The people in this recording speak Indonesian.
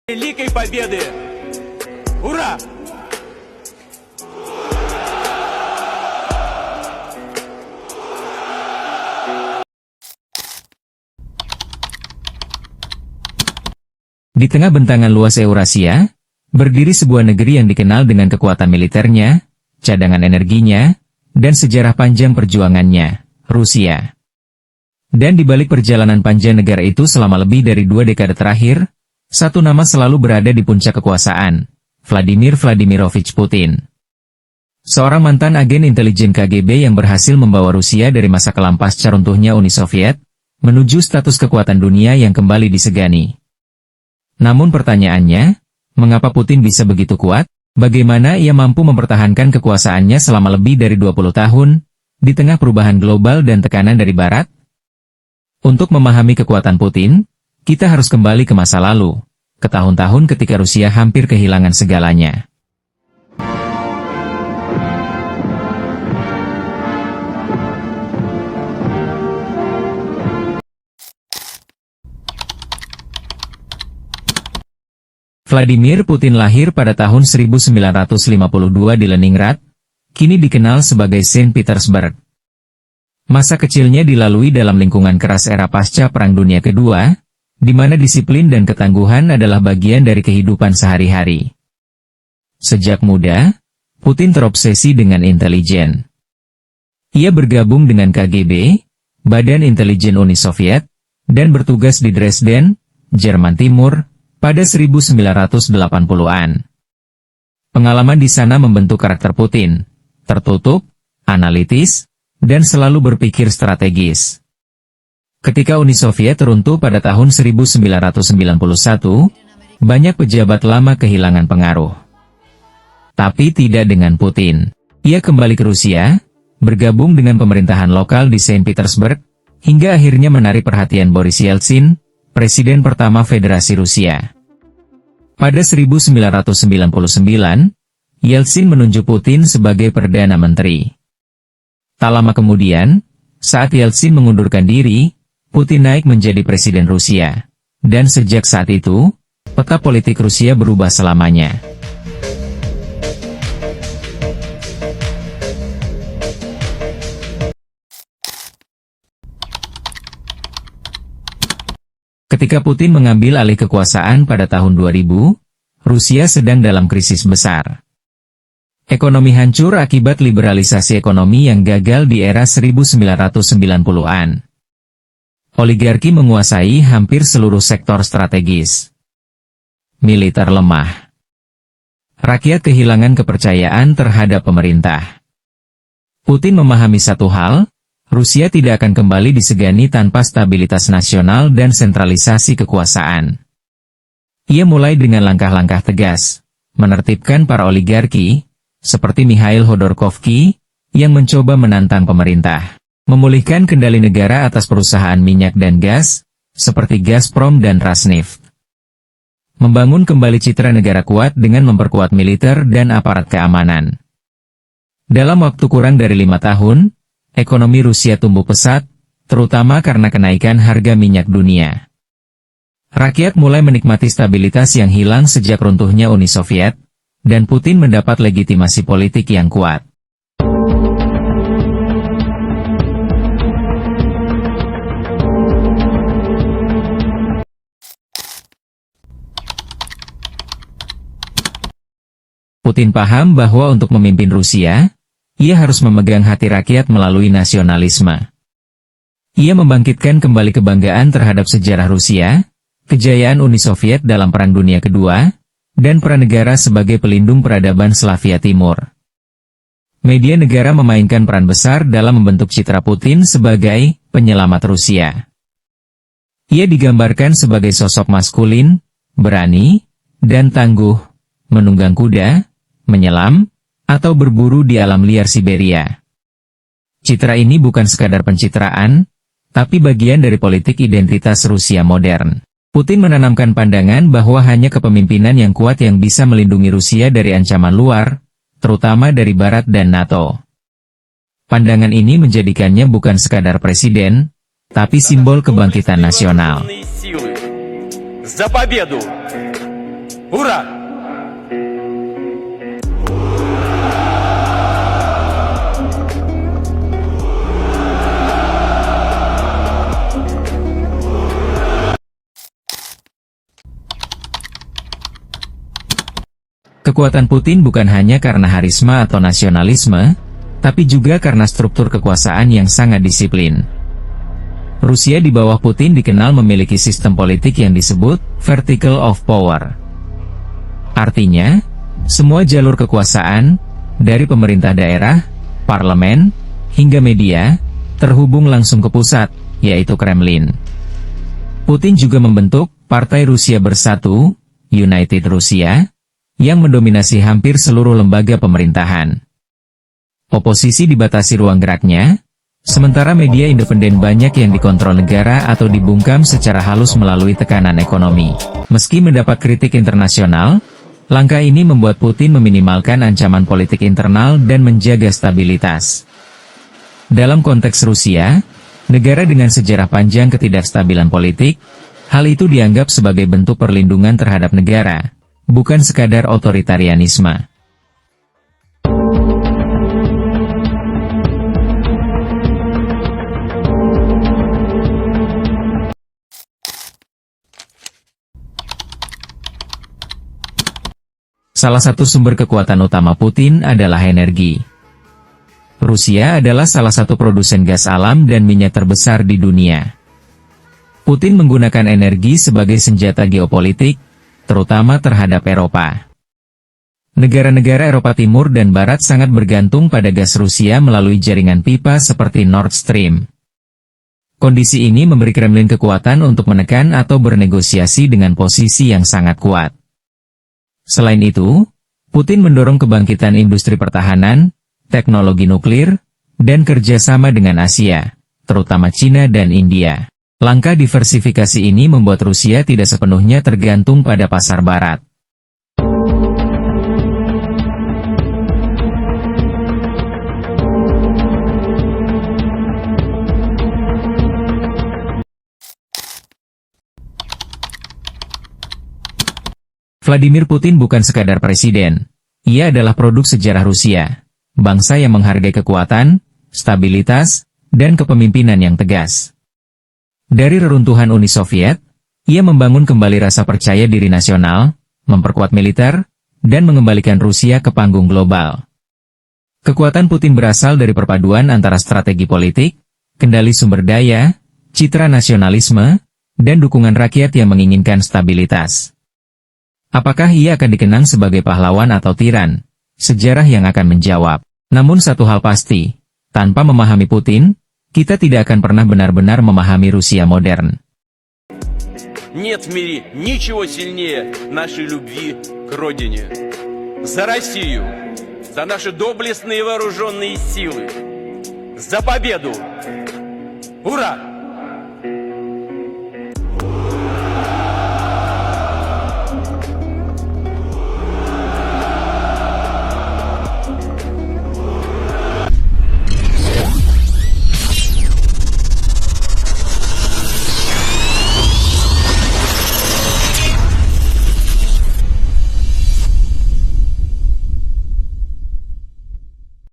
Великой Победы! Ура! Di tengah bentangan luas Eurasia, berdiri sebuah negeri yang dikenal dengan kekuatan militernya, cadangan energinya, dan sejarah panjang perjuangannya, Rusia. Dan di balik perjalanan panjang negara itu selama lebih dari 2 dekade terakhir, satu nama selalu berada di puncak kekuasaan, Vladimir Vladimirovich Putin. Seorang mantan agen intelijen KGB yang berhasil membawa Rusia dari masa kelam pasca runtuhnya Uni Soviet, menuju status kekuatan dunia yang kembali disegani. Namun pertanyaannya, mengapa Putin bisa begitu kuat? Bagaimana ia mampu mempertahankan kekuasaannya selama lebih dari 20 tahun, di tengah perubahan global dan tekanan dari Barat? Untuk memahami kekuatan Putin, kita harus kembali ke masa lalu, ke tahun-tahun ketika Rusia hampir kehilangan segalanya. Vladimir Putin lahir pada tahun 1952 di Leningrad, kini dikenal sebagai Saint Petersburg. Masa kecilnya dilalui dalam lingkungan keras era pasca Perang Dunia Kedua, di mana disiplin dan ketangguhan adalah bagian dari kehidupan sehari-hari. Sejak muda, Putin terobsesi dengan intelijen. Ia bergabung dengan KGB, Badan Intelijen Uni Soviet, dan bertugas di Dresden, Jerman Timur, pada 1980-an. Pengalaman di sana membentuk karakter Putin, tertutup, analitis, dan selalu berpikir strategis. Ketika Uni Soviet runtuh pada tahun 1991, banyak pejabat lama kehilangan pengaruh. Tapi tidak dengan Putin. Ia kembali ke Rusia, bergabung dengan pemerintahan lokal di Saint Petersburg, hingga akhirnya menarik perhatian Boris Yeltsin, Presiden pertama Federasi Rusia. Pada 1999, Yeltsin menunjuk Putin sebagai Perdana Menteri. Tak lama kemudian, saat Yeltsin mengundurkan diri, Putin naik menjadi Presiden Rusia. Dan sejak saat itu, peta politik Rusia berubah selamanya. Ketika Putin mengambil alih kekuasaan pada tahun 2000, Rusia sedang dalam krisis besar. Ekonomi hancur akibat liberalisasi ekonomi yang gagal di era 1990-an. Oligarki menguasai hampir seluruh sektor strategis. Militer lemah. Rakyat kehilangan kepercayaan terhadap pemerintah. Putin memahami satu hal, Rusia tidak akan kembali disegani tanpa stabilitas nasional dan sentralisasi kekuasaan. Ia mulai dengan langkah-langkah tegas, menertibkan para oligarki, seperti Mikhail Khodorkovsky, yang mencoba menantang pemerintah, memulihkan kendali negara atas perusahaan minyak dan gas, seperti Gazprom dan Rosneft. Membangun kembali citra negara kuat dengan memperkuat militer dan aparat keamanan. Dalam waktu kurang dari 5 tahun, ekonomi Rusia tumbuh pesat, terutama karena kenaikan harga minyak dunia. Rakyat mulai menikmati stabilitas yang hilang sejak runtuhnya Uni Soviet, dan Putin mendapat legitimasi politik yang kuat. Putin paham bahwa untuk memimpin Rusia, ia harus memegang hati rakyat melalui nasionalisme. Ia membangkitkan kembali kebanggaan terhadap sejarah Rusia, kejayaan Uni Soviet dalam Perang Dunia Kedua, dan peran negara sebagai pelindung peradaban Slavia Timur. Media negara memainkan peran besar dalam membentuk citra Putin sebagai penyelamat Rusia. Ia digambarkan sebagai sosok maskulin, berani, dan tangguh, menunggang kuda, menyelam, atau berburu di alam liar Siberia. Citra ini bukan sekadar pencitraan, tapi bagian dari politik identitas Rusia modern. Putin menanamkan pandangan bahwa hanya kepemimpinan yang kuat yang bisa melindungi Rusia dari ancaman luar, terutama dari Barat dan NATO. Pandangan ini menjadikannya bukan sekadar presiden, tapi simbol kebangkitan nasional. За победу! Ура! Kekuatan Putin bukan hanya karena harisma atau nasionalisme, tapi juga karena struktur kekuasaan yang sangat disiplin. Rusia di bawah Putin dikenal memiliki sistem politik yang disebut vertical of power. Artinya, semua jalur kekuasaan, dari pemerintah daerah, parlemen, hingga media, terhubung langsung ke pusat, yaitu Kremlin. Putin juga membentuk Partai Rusia Bersatu, United Russia, yang mendominasi hampir seluruh lembaga pemerintahan. Oposisi dibatasi ruang geraknya, sementara media independen banyak yang dikontrol negara atau dibungkam secara halus melalui tekanan ekonomi. Meski mendapat kritik internasional, langkah ini membuat Putin meminimalkan ancaman politik internal dan menjaga stabilitas. Dalam konteks Rusia, negara dengan sejarah panjang ketidakstabilan politik, hal itu dianggap sebagai bentuk perlindungan terhadap negara, bukan sekadar otoritarianisme. Salah satu sumber kekuatan utama Putin adalah energi. Rusia adalah salah satu produsen gas alam dan minyak terbesar di dunia. Putin menggunakan energi sebagai senjata geopolitik, terutama terhadap Eropa. Negara-negara Eropa Timur dan Barat sangat bergantung pada gas Rusia melalui jaringan pipa seperti Nord Stream. Kondisi ini memberi Kremlin kekuatan untuk menekan atau bernegosiasi dengan posisi yang sangat kuat. Selain itu, Putin mendorong kebangkitan industri pertahanan, teknologi nuklir, dan kerjasama dengan Asia, terutama Cina dan India. Langkah diversifikasi ini membuat Rusia tidak sepenuhnya tergantung pada pasar barat. Vladimir Putin bukan sekadar presiden. Ia adalah produk sejarah Rusia, bangsa yang menghargai kekuatan, stabilitas, dan kepemimpinan yang tegas. Dari reruntuhan Uni Soviet, ia membangun kembali rasa percaya diri nasional, memperkuat militer, dan mengembalikan Rusia ke panggung global. Kekuatan Putin berasal dari perpaduan antara strategi politik, kendali sumber daya, citra nasionalisme, dan dukungan rakyat yang menginginkan stabilitas. Apakah ia akan dikenang sebagai pahlawan atau tiran? Sejarah yang akan menjawab. Namun satu hal pasti, tanpa memahami Putin, kita tidak akan pernah benar-benar memahami Rusia modern. Нет в мире ничего сильнее нашей любви к родине. За Россию, за наши доблестные вооруженные силы, за победу! Ура!